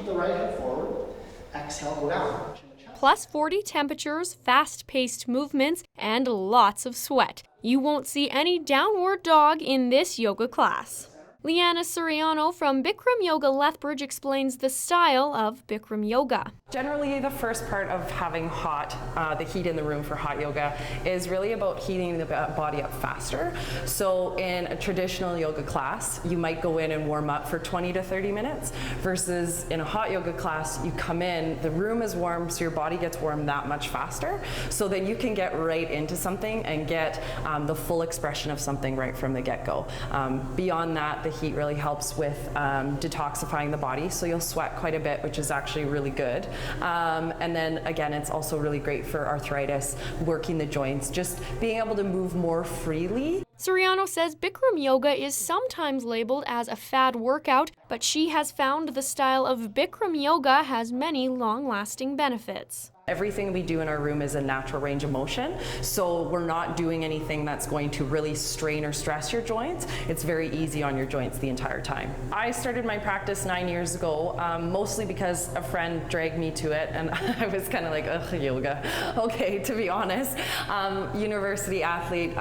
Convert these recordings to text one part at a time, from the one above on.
the right hip forward. Exhale, go down. Plus 40 temperatures, fast-paced movements, and lots of sweat. You won't see any downward dog in this yoga class. Leanna Suriano from Bikram Yoga Lethbridge explains the style of Bikram yoga. Generally, the first part of having the heat in the room for hot yoga is really about heating the body up faster. So in a traditional yoga class, you might go in and warm up for 20 to 30 minutes versus in a hot yoga class, you come in, the room is warm, so your body gets warm that much faster. So then you can get right into something and get the full expression of something right from the get-go. Beyond that, the heat really helps with detoxifying the body, so you'll sweat quite a bit, which is actually really good. And then again, it's also really great for arthritis, working the joints, just being able to move more freely. Suriano says Bikram yoga is sometimes labeled as a fad workout, but she has found the style of Bikram yoga has many long-lasting benefits. Everything we do in our room is a natural range of motion, so we're not doing anything that's going to really strain or stress your joints. It's very easy on your joints the entire time. I started my practice 9 years ago, mostly because a friend dragged me to it, and I was kind of like, ugh, yoga. Okay, to be honest. University athlete,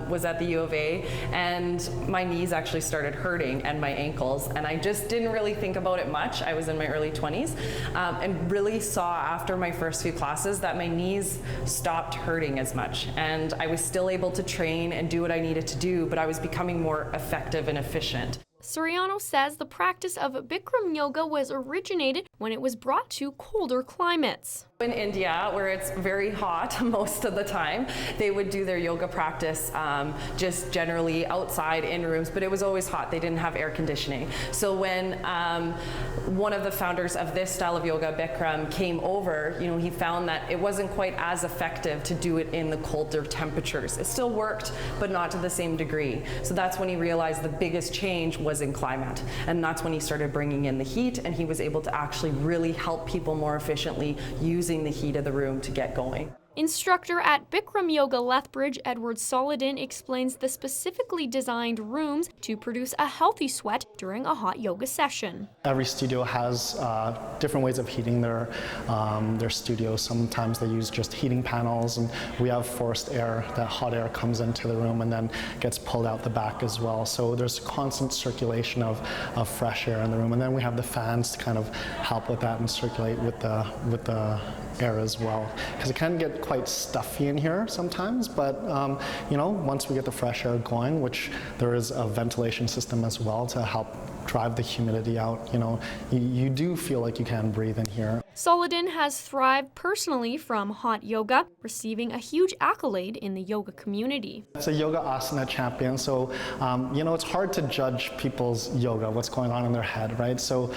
was at the U of A, and my knees actually started hurting and my ankles, and I just didn't really think about it much. I was in my early 20s, and really saw after my first few classes that my knees stopped hurting as much, and I was still able to train and do what I needed to do, but I was becoming more effective and efficient. Suriano says the practice of Bikram yoga was originated when it was brought to colder climates. In India, where it's very hot most of the time, they would do their yoga practice just generally outside in rooms, but it was always hot. They didn't have air conditioning. So when one of the founders of this style of yoga, Bikram, came over, he found that it wasn't quite as effective to do it in the colder temperatures. It still worked, but not to the same degree. So that's when he realized the biggest change was in climate, and that's when he started bringing in the heat, and he was able to actually really help people more efficiently using the heat of the room to get going. Instructor at Bikram Yoga Lethbridge, Edward Solodin, explains the specifically designed rooms to produce a healthy sweat during a hot yoga session. Every studio has different ways of heating their studio. Sometimes they use just heating panels, and we have forced air. That hot air comes into the room and then gets pulled out the back as well. So there's constant circulation of fresh air in the room, and then we have the fans to kind of help with that and circulate with the air as well, because it can get quite stuffy in here sometimes, but once we get the fresh air going, which there is a ventilation system as well to help drive the humidity out, you do feel like you can breathe in here. Solodin has thrived personally from hot yoga, receiving a huge accolade in the yoga community. It's a yoga asana champion, so it's hard to judge people's yoga, what's going on in their head, right? So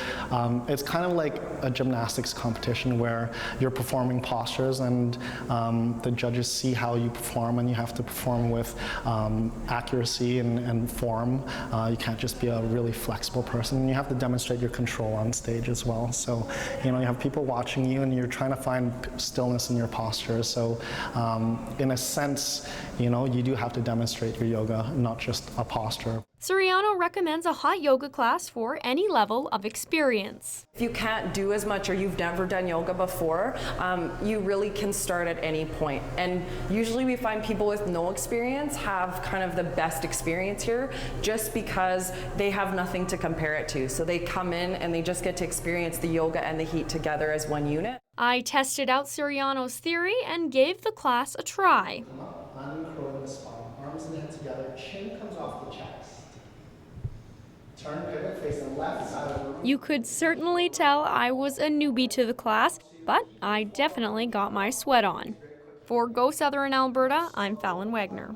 it's kind of like a gymnastics competition where you're performing postures, and the judges see how you perform, and you have to perform with accuracy and form. You can't just be a really flexible person. You have to demonstrate your control on stage as well. So you have people watching you, and you're trying to find stillness in your posture. So in a sense, you do have to demonstrate your yoga, not just a posture. Suriano recommends a hot yoga class for any level of experience. If you can't do as much or you've never done yoga before, you really can start at any point. And usually we find people with no experience have kind of the best experience here just because they have nothing to compare it to. So they come in and they just get to experience the yoga and the heat together as one unit. I tested out Suriano's theory and gave the class a try. Uncurling the spine, arms and head together, chin comes off the chest. Turn, pivot, face the left side of the room. You could certainly tell I was a newbie to the class, but I definitely got my sweat on. For Go Southern Alberta, I'm Falon Wagner.